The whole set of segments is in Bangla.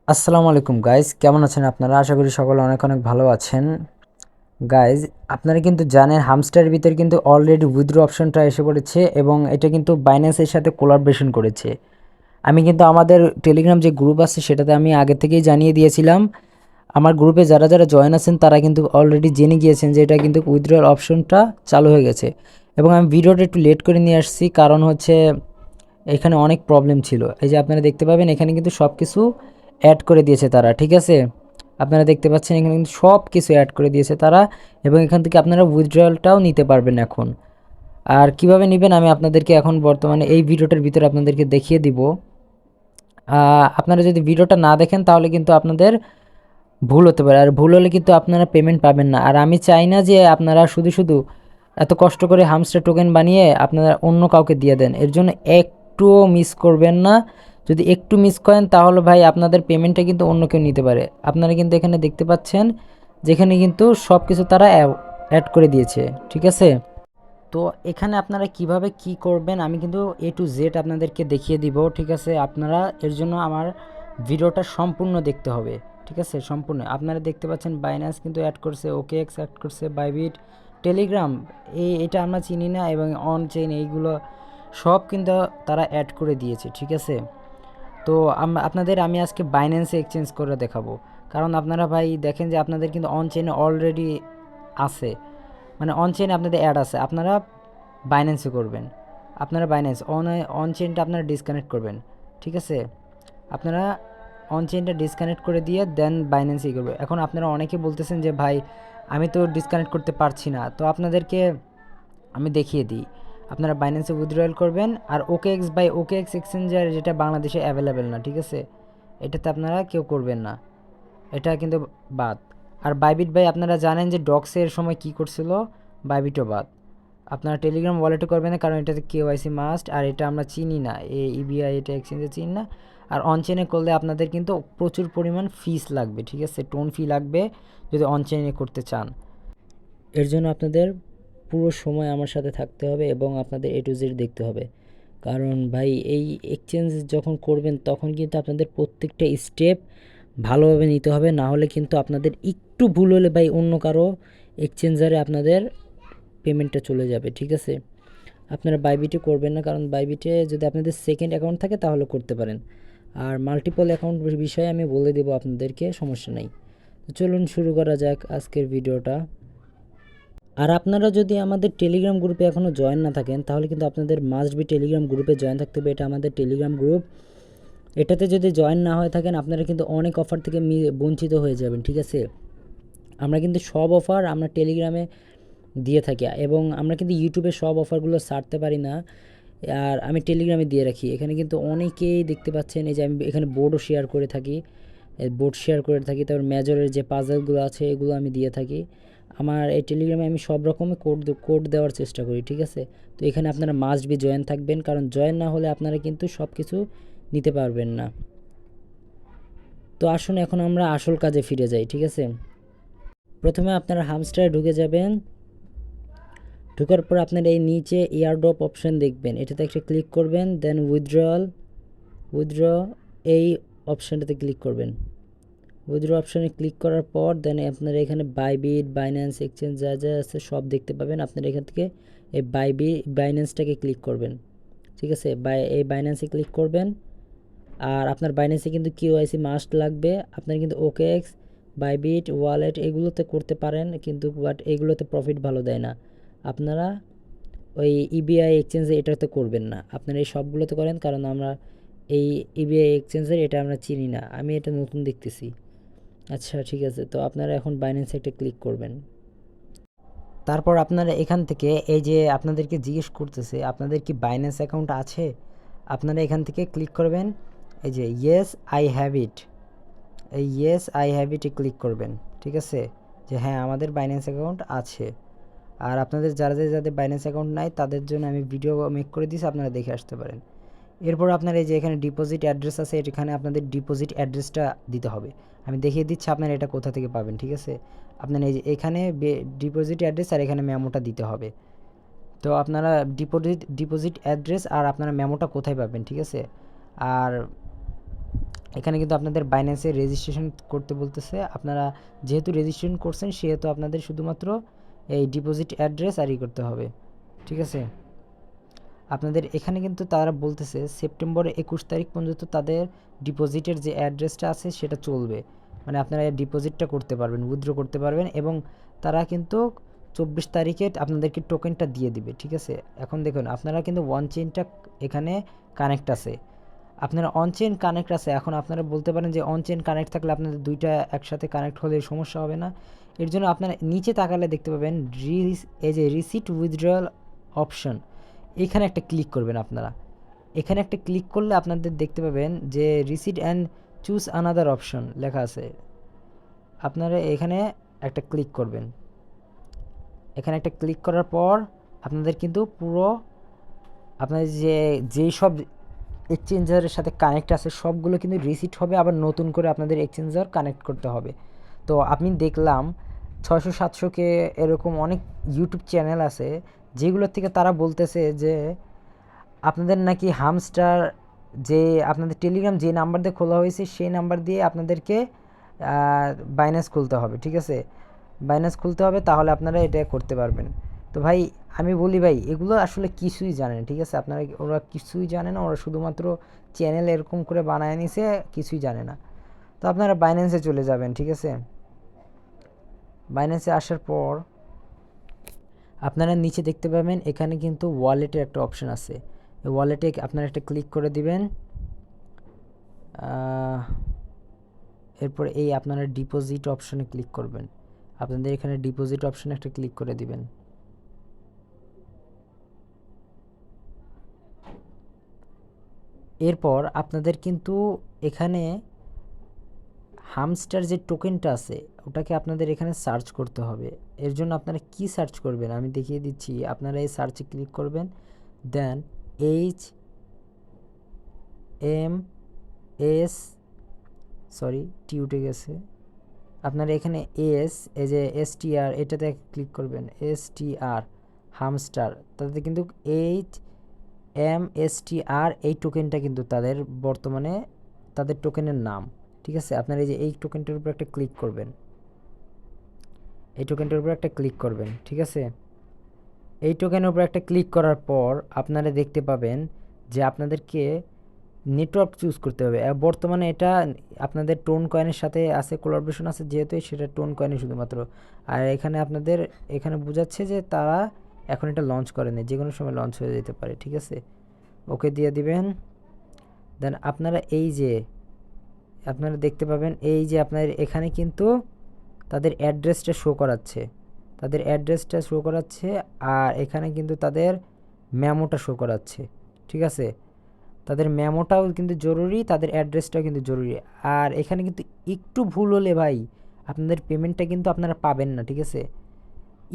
আসসালামু আলাইকুম গাইজ, কেমন আছেন আপনারা? আশা করি সকলে অনেক অনেক ভালো আছেন। গাইজ, আপনারা কিন্তু জানেন হামস্টারের ভিতরে কিন্তু অলরেডি উইথড্র অপশনটা এসে পড়েছে এবং এটা কিন্তু বাইন্যান্সের সাথে কোলাবরেশন করেছে। আমি কিন্তু আমাদের টেলিগ্রাম যে গ্রুপ আছে সেটাতে আমি আগে থেকেই জানিয়ে দিয়েছিলাম। আমার গ্রুপে যারা যারা জয়েন আছেন তারা কিন্তু অলরেডি জেনে গিয়েছেন যে এটা কিন্তু উইথড্রয়াল অপশনটা চালু হয়ে গেছে। এবং আমি ভিডিওটা একটু লেট করে নিয়ে আসছি, কারণ হচ্ছে এখানে অনেক প্রবলেম ছিল। এই যে আপনারা দেখতে পাবেন এখানে কিন্তু সব কিছু অ্যাড করে দিয়েছে তারা, ঠিক আছে? আপনারা দেখতে পাচ্ছেন এখানে কিন্তু সব কিছু অ্যাড করে দিয়েছে তারা, এবং এখান থেকে আপনারা উইথড্রয়ালটাও নিতে পারবেন এখন। আর কিভাবে নেবেন আমি আপনাদেরকে এখন বর্তমানে এই ভিডিওটার ভিতরে আপনাদেরকে দেখিয়ে দিব। আপনারা যদি ভিডিওটা না দেখেন তাহলে কিন্তু আপনাদের ভুল হতে পারে, আর ভুল হলে কিন্তু আপনারা পেমেন্ট পাবেন না। আর আমি চাই না যে আপনারা শুধু শুধু এত কষ্ট করে হামস্টার টোকেন বানিয়ে আপনারা অন্য কাউকে দিয়ে দেন। এর জন্য একটুও মিস করবেন না। যদি একটু মিস করেন তাহলে ভাই আপনাদের পেমেন্টটা কিন্তু অন্য কেউ নিতে পারে। আপনারা কিন্তু এখানে দেখতে পাচ্ছেন যেখানে কিন্তু সব কিছু তারা অ্যাড করে দিয়েছে, ঠিক আছে? তো এখানে আপনারা কিভাবে কি করবেন আমি কিন্তু A to Z আপনাদেরকে দেখিয়ে দিব, ঠিক আছে? আপনারা এর জন্য আমার ভিডিওটা সম্পূর্ণ দেখতে হবে, ঠিক আছে? সম্পূর্ণ আপনারা দেখতে পাচ্ছেন বাইন্যান্স কিন্তু অ্যাড করছে, OKX অ্যাড করছে, বাইবিট, টেলিগ্রাম, এটা আমরা চিনি না, এবং অন চেইন এইগুলো সব কিন্তু তারা অ্যাড করে দিয়েছে, ঠিক আছে? তো আপনাদের আমি আজকে বাইন্যান্সে এক্সচেঞ্জ করে দেখাবো। কারণ আপনারা ভাই দেখেন যে আপনাদের কিন্তু অন চেইনে অলরেডি আছে, মানে অন চেইনে আপনাদের অ্যাড আছে, আপনারা বাইন্যান্সে করবেন। আপনারা বাইন্যান্স অন চেইনটা আপনারা ডিসকানেক্ট করবেন, ঠিক আছে? আপনারা অন চেইনটা ডিসকানেক্ট করে দিয়ে দেন বাইন্যান্সেই করবে। এখন আপনারা অনেকে বলতেছেন যে ভাই আমি তো ডিসকানেক্ট করতে পারছি না, তো আপনাদেরকে আমি দেখিয়ে দিই। আপনারা বাইন্যান্সে উইথড্রয়াল করবেন, আর OKX বাই OKX এক্সচেঞ্জার যেটা বাংলাদেশে অ্যাভেলেবেল না, ঠিক আছে? এটাতে আপনারা কেউ করবেন না, এটা কিন্তু বাদ। আর বাইবিট ভাই আপনারা জানেন যে ডক্সের সময় কি করছিল, বাইবিটও বাদ। আপনারা টেলিগ্রাম ওয়ালেটে করবেন না, কারণ এটাতে KYC মাস্ট, আর এটা আমরা চিনি না, ইবিআই এটা এক্সচেঞ্জে চিনি না। আর অনচেনে করলে আপনাদের কিন্তু প্রচুর পরিমাণ ফিস লাগবে, ঠিক আছে? টোন ফি লাগবে যদি অনচেনে করতে চান। এর জন্য আপনাদের পুরো সময় আমার সাথে থাকতে হবে এবং আপনাদের A to Z দেখতে হবে। কারণ ভাই এই এক্সচেঞ্জ যখন করবেন তখন কিন্তু আপনাদের প্রত্যেকটা স্টেপ ভালোভাবে নিতে হবে, না হলে কিন্তু আপনাদের একটু ভুল হলে ভাই অন্য কারো এক্সচেঞ্জারে আপনাদের পেমেন্টটা চলে যাবে, ঠিক আছে? আপনারা বাইবিটে করবেন না, কারণ বাইবিটে যদি আপনাদের সেকেন্ড অ্যাকাউন্ট থাকে তাহলে করতে পারেন। আর মাল্টিপল অ্যাকাউন্ট বিষয়ে আমি বলে দেবো আপনাদেরকে, সমস্যা নেই। তো চলুন শুরু করা যাক আজকের ভিডিওটা। আর আপনারা যদি আমাদের টেলিগ্রাম গ্রুপে এখনও জয়েন না থাকেন তাহলে কিন্তু আপনাদের মাস্ট বি টেলিগ্রাম গ্রুপে জয়েন থাকতে হবে। এটা আমাদের টেলিগ্রাম গ্রুপ। এটাতে যদি জয়েন না হয়ে থাকেন আপনারা কিন্তু অনেক অফার থেকে বঞ্চিত হয়ে যাবেন, ঠিক আছে? আমরা কিন্তু সব অফার আমরা টেলিগ্রামে দিয়ে থাকি, এবং আমরা কিন্তু ইউটিউবে সব অফারগুলো ছাড়তে পারি না। আর আমি টেলিগ্রামে দিয়ে রাখি। এখানে কিন্তু অনেকেই দেখতে পাচ্ছেন, এই যে আমি এখানে বোর্ডও শেয়ার করে থাকি, বোর্ড শেয়ার করে থাকি। তারপর মেজরের যে পাজলগুলো আছে এগুলো আমি দিয়ে থাকি। আমার এই টেলিগ্রামে আমি সব রকমের কোড দেওয়ার চেষ্টা করি, ঠিক আছে? তো এখানে আপনারা মাস্ট বি জয়েন থাকবেন, কারণ জয়েন না হলে আপনারা কিন্তু সব কিছু নিতে পারবেন না। তো আসুন এখন আমরা আসল কাজে ফিরে যাই, ঠিক আছে? প্রথমে আপনারা হামস্টারে ঢুকে যাবেন। ঢোকার পর আপনার এই নিচে এয়ারড্রপ অপশন দেখবেন, এটাতে একটা ক্লিক করবেন, দেন উইথড্র এই অপশানটাতে ক্লিক করবেন। উইথড্র অপশানে ক্লিক করার পর দেন আপনারা এখানে বাইবিট, বাইন্যান্স এক্সচেঞ্জ যা যা আছে সব দেখতে পাবেন। আপনারা এখান থেকে এই বাইন্যান্সটাকে ক্লিক করবেন, ঠিক আছে? এই বাইন্যান্সে ক্লিক করবেন। আর আপনার বাইন্যান্সে কিন্তু KYC মাস্ট লাগবে। আপনার কিন্তু OKX, বাইবিট, ওয়ালেট এগুলোতে করতে পারেন, কিন্তু বাট এগুলোতে প্রফিট ভালো দেয় না। আপনারা ওই ইবিআই এক্সচেঞ্জে এটাতে করবেন না, আপনারা এই সবগুলোতে করেন, কারণ আমরা এই ইবিআই এক্সচেঞ্জের এটা আমরা চিনি না, আমি এটা নতুন দেখতেছি। আচ্ছা ঠিক আছে, তো আপনারা এখন বাইন্যান্সে একটা ক্লিক করবেন। তারপর আপনারা এখান থেকে এই যে আপনাদেরকে জিজ্ঞেস করতেছে আপনাদের কি বাইন্যান্স অ্যাকাউন্ট আছে, আপনারা এখান থেকে ক্লিক করবেন। এই যে ইয়েস আই হ্যাভ ইট, এই ইয়েস আই হ্যাভ ইটে ক্লিক করবেন, ঠিক আছে? যে হ্যাঁ আমাদের বাইন্যান্স অ্যাকাউন্ট আছে। আর আপনাদের যাদের বাইন্যান্স অ্যাকাউন্ট নাই তাদের জন্য আমি ভিডিও মেক করে দিয়েছি, আপনারা দেখে আসতে পারেন। এরপর আপনার এই যে এখানে ডিপোজিট অ্যাড্রেস আছে, এখানে আপনাদের ডিপোজিট অ্যাড্রেসটা দিতে হবে। আমি দেখিয়ে দিচ্ছি আপনারা এটা কোথা থেকে পাবেন, ঠিক আছে? আপনার এই যে এখানে ডিপোজিট অ্যাড্রেস আর এখানে মেমোটা দিতে হবে। তো আপনারা ডিপোজিট অ্যাড্রেস আর আপনারা মেমোটা কোথায় পাবেন, ঠিক আছে? আর এখানে কিন্তু আপনাদের বাইন্যান্সে রেজিস্ট্রেশন করতে বলতেছে। আপনারা যেহেতু রেজিস্ট্রেশন করছেন সেহেতু আপনাদের শুধুমাত্র এই ডিপোজিট অ্যাড্রেস আর করতে হবে, ঠিক আছে। আপনাদের এখানে কিন্তু তারা বলতেছে সেপ্টেম্বর 21 তারিখ পর্যন্ত তাদের ডিপোজিটের যে অ্যাড্রেসটা আছে সেটা চলবে, মানে আপনারা ডিপোজিটটা করতে পারবেন, উইথড্র করতে পারবেন, এবং তারা কিন্তু 24 তারিখে আপনাদেরকে টোকেনটা দিয়ে দিবে, ঠিক আছে। এখন দেখুন আপনারা কিন্তু ওয়ান চেইনটা এখানে কানেক্ট আছে, আপনারা অন চেইন কানেক্ট আছে। এখন আপনারা বলতে পারেন যে অন চেইন কানেক্ট থাকলে আপনাদের দুইটা একসাথে কানেক্ট হলে সমস্যা হবে না। এর জন্য আপনারা নিচে তাকালে দেখতে পাবেন এই যে রিসিট উইথড্রয়াল অপশন, এখানে একটা ক্লিক করবেন আপনারা। এখানে একটা ক্লিক করলে আপনাদের দেখতে পাবেন যে receipt and choose another option লেখা আছে, আপনারা এখানে একটা ক্লিক করবেন। এখানে একটা ক্লিক করার পর আপনাদের কিন্তু পুরো আপনাদের যেই সব এক্সচেঞ্জারের সাথে কানেক্ট আছে সবগুলো কিন্তু রিসিট হবে, আবার নতুন করে আপনাদের এক্সচেঞ্জার কানেক্ট করতে হবে। তো আমি দেখলাম 600-700 এরকম অনেক ইউটিউব চ্যানেল আছে যেগুলোর থেকে তারা বলতেছে যে আপনাদের নাকি হামস্টার যে আপনাদের টেলিগ্রাম যে নাম্বার দিয়ে খোলা হয়েছে সেই নাম্বার দিয়ে আপনাদেরকে বাইন্যান্স খুলতে হবে, ঠিক আছে। বাইন্যান্স খুলতে হবে, তাহলে আপনারা এটা করতে পারবেন। তো ভাই আমি বলি ভাই এগুলো আসলে কিছুই জানে না, ঠিক আছে। আপনারা ওরা কিছুই জানে না, ওরা শুধুমাত্র চ্যানেল এরকম করে বানায় নিছে, কিছুই জানে না। তো আপনারা বাইন্যান্সে চলে যাবেন, ঠিক আছে। বাইন্যান্সে আসার পর আপনারা নিচে দেখতে পাবেন এখানে কিন্তু ওয়ালেটের একটা অপশন আছে, এই ওয়ালেটে আপনারা একটা ক্লিক করে দিবেন। এরপর এই আপনারা ডিপোজিট অপশনে ক্লিক করবেন, আপনাদের এখানে ডিপোজিট অপশনে একটা ক্লিক করে দিবেন। এরপর আপনাদের কিন্তু এখানে হামস্টার যে টোকেনটা আছে ওটাকে আপনাদের এখানে সার্চ করতে হবে। এর জন্য আপনারা কি সার্চ করবেন আমি দেখিয়ে দিচ্ছি। আপনারা এই সার্চে ক্লিক করবেন, দেন HMS টি উঠে গেছে, আপনারা এখানে এই যে STR এটাতে ক্লিক করবেন, STR হামস্টার, তাতে কিন্তু HMSTR এই টোকেনটা কিন্তু তাদের বর্তমানে তাদের টোকেনের নাম, ঠিক আছে। আপনারা এই যে এই টোকেনটার উপর একটা ক্লিক করবেন, এই টোকেনটার উপর একটা ক্লিক করবেন, ঠিক আছে। এই টোকেনের উপর একটা ক্লিক করার পর আপনারা দেখতে পাবেন যে আপনাদেরকে নেটওয়ার্ক চুজ করতে হবে। বর্তমানে এটা আপনাদের টোন কয়েনের সাথে আছে, কোলাবোরেশন আছে যেহেতু সেটা টোন কয়েনে শুধুমাত্র। আর এখানে আপনাদের এখানে বোঝাচ্ছে যে তারা এখন এটা লঞ্চ করেনি, যে কোনো সময় লঞ্চ হয়ে যেতে পারে, ঠিক আছে। ওকে দিয়ে দিবেন। দেন আপনারা এই যে আপনারা দেখতে পাবেন এই যে আপনার এখানে কিন্তু তাদের অ্যাড্রেসটা শো করাচ্ছে, তাদের অ্যাড্রেসটা শো করাচ্ছে, আর এখানে কিন্তু তাদের মেমোটা শো করাচ্ছে, ঠিক আছে। তাদের মেমোটাও কিন্তু জরুরি, তাদের অ্যাড্রেসটাও কিন্তু জরুরি। আর এখানে কিন্তু একটু ভুল হলে ভাই আপনাদের পেমেন্টটা কিন্তু আপনারা পাবেন না, ঠিক আছে।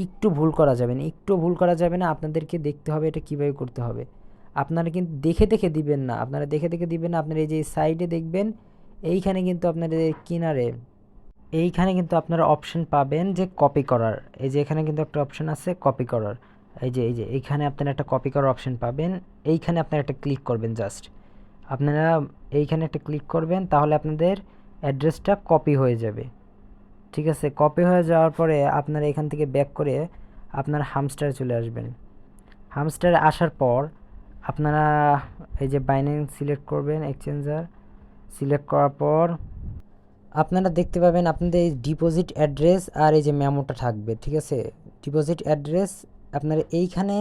একটু ভুল করা যাবে না, একটু ভুল করা যাবে না, আপনাদেরকে দেখতে হবে এটা কীভাবে করতে হবে। আপনারা কিন্তু দেখে দেখে দিবেন না, আপনারা দেখে দেখে দিবেন না। আপনারা এই যে সাইডে দেখবেন এইখানে কিন্তু আপনাদের কিনারে এইখানে কিন্তু আপনারা অপশন পাবেন যে কপি করার, এই যে এখানে কিন্তু একটা অপশন আছে কপি করার, এই যে এইখানে আপনারা একটা কপি করার অপশন পাবেন, এইখানে আপনারা একটা ক্লিক করবেন। জাস্ট আপনারা এইখানে একটা ক্লিক করবেন, তাহলে আপনাদের অ্যাড্রেসটা কপি হয়ে যাবে, ঠিক আছে। কপি হয়ে যাওয়ার পরে আপনারা এখান থেকে ব্যাক করে আপনার হামস্টারে চলে আসবেন। হামস্টারে আসার পর আপনারা এই যে বাইন্যান্স সিলেক্ট করবেন, এক্সচেঞ্জার সিলেক্ট করার পর আপনারা দেখতে পাবেন আপনাদের এই ডিপোজিট অ্যাড্রেস আর এই যে মেমোটা থাকবে, ঠিক আছে। ডিপোজিট অ্যাড্রেস আপনারা এইখানে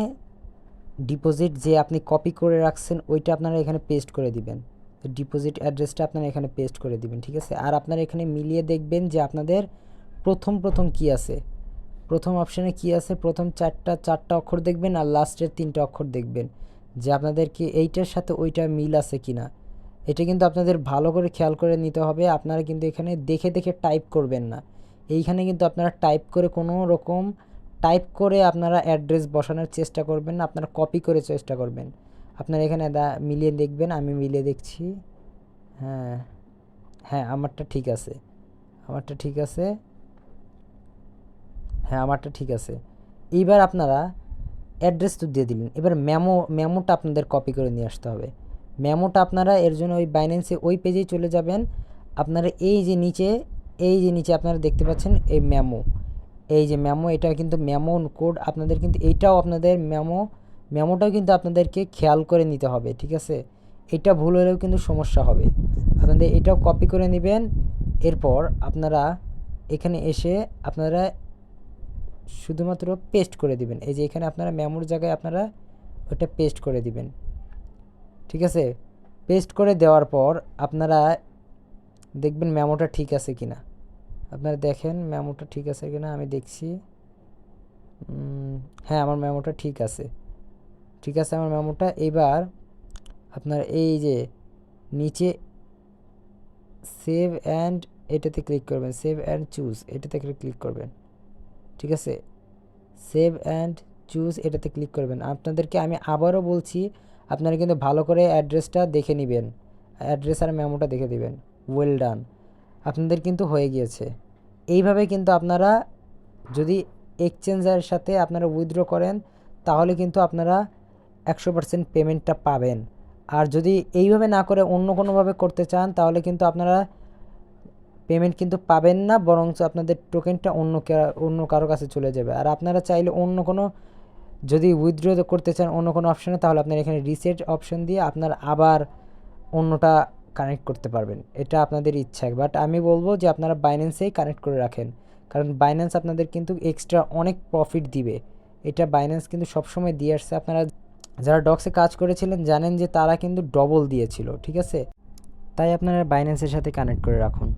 ডিপোজিট যে আপনি কপি করে রাখছেন ওইটা আপনারা এখানে পেস্ট করে দিবেন, তো ডিপোজিট অ্যাড্রেসটা আপনারা এখানে পেস্ট করে দিবেন, ঠিক আছে। আর আপনারা এখানে মিলিয়ে দেখবেন যে আপনাদের প্রথম কি আছে, প্রথম অপশানে কি আছে, প্রথম চারটা অক্ষর দেখবেন আর লাস্টের 3টা অক্ষর দেখবেন যে আপনাদের কি এইটার সাথে ওইটা মিল আছে কি না। এটা কিন্তু আপনাদের ভালো করে খেয়াল করে নিতে হবে। আপনারা কিন্তু এখানে দেখে দেখে টাইপ করবেন না, এইখানে কিন্তু আপনারা টাইপ করে কোনো রকম টাইপ করে আপনারা অ্যাড্রেস বসানোর চেষ্টা করবেন না, আপনারা কপি করে চেষ্টা করবেন। আপনারা এখানে মিলিয়ে দেখবেন, আমি মিলিয়ে দেখছি, হ্যাঁ হ্যাঁ আমারটা ঠিক আছে, আমারটা ঠিক আছে, হ্যাঁ আমারটা ঠিক আছে। এইবার আপনারা অ্যাড্রেস তো দিয়ে দিলেন, এবার মেমোটা আপনাদের কপি করে নিয়ে আসতে হবে। মেমোটা আপনারা এর জন্য ওই বাইন্যান্সে ওই পেজেই চলে যাবেন। আপনারা এই যে নিচে আপনারা দেখতে পাচ্ছেন এই মেমো, এই যে মেমো, এটা কিন্তু মেমো কোড আপনাদের, কিন্তু এইটাও আপনাদের মেমোটাও কিন্তু আপনাদেরকে খেয়াল করে নিতে হবে, ঠিক আছে? এটা ভুল হলেও কিন্তু সমস্যা হবে। আপনাদের এটাও কপি করে নেবেন। এরপর আপনারা এখানে এসে আপনারা শুধুমাত্র পেস্ট করে দিবেন। এই যে এখানে আপনারা মেমোর জায়গায় আপনারা ওটা পেস্ট করে দিবেন, ঠিক আছে? পেস্ট করে দেওয়ার পর আপনারা দেখবেন মেমোটা ঠিক আছে কিনা। আপনারা দেখেন মেমোটা ঠিক আছে কিনা, আমি দেখছি। হ্যাঁ, আমার মেমোটা ঠিক আছে, ঠিক আছে আমার মেমোটা। এবার আপনার এই যে নিচে সেভ অ্যান্ড এটাতে ক্লিক করবেন, সেভ অ্যান্ড চুজ এটাতে ক্লিক করবেন, ঠিক আছে? সেভ অ্যান্ড চুজ এটাতে ক্লিক করবেন। আপনাদেরকে আমি আবারও বলছি, আপনারা কিন্তু ভালো করে অ্যাড্রেসটা দেখে নেবেন, অ্যাড্রেস আর মেমোটা দেখে দিবেন। ওয়েল ডান, আপনাদের কিন্তু হয়ে গিয়েছে। এইভাবে কিন্তু আপনারা যদি এক্সচেঞ্জের সাথে আপনারা উইথড্র করেন তাহলে কিন্তু আপনারা 100% পেমেন্টটা পাবেন। আর যদি এইভাবে না করে অন্য কোনোভাবে করতে চান তাহলে কিন্তু আপনারা পেমেন্ট কিন্তু পাবেন না, বরঞ্চ আপনাদের টোকেনটা অন্য কারো কাছে চলে যাবে। আর আপনারা চাইলে অন্য কোনো, যদি উইথড্র করতে চান অন্য কোনো অপশানে, তাহলে আপনারা এখানে রিসেট অপশন দিয়ে আপনার আবার অন্যটা কানেক্ট করতে পারবেন। এটা আপনাদের ইচ্ছা, বাট আমি বলবো যে আপনারা বাইন্যান্সেই কানেক্ট করে রাখেন, কারণ বাইন্যান্স আপনাদের কিন্তু এক্সট্রা অনেক প্রফিট দিবে। এটা বাইন্যান্স কিন্তু সবসময় দিয়ে আসছে। আপনারা যারা ডক্সে কাজ করেছিলেন জানেন যে তারা কিন্তু ডবল দিয়েছিল, ঠিক আছে? তাই আপনারা বাইন্যান্সের সাথে কানেক্ট করে রাখুন।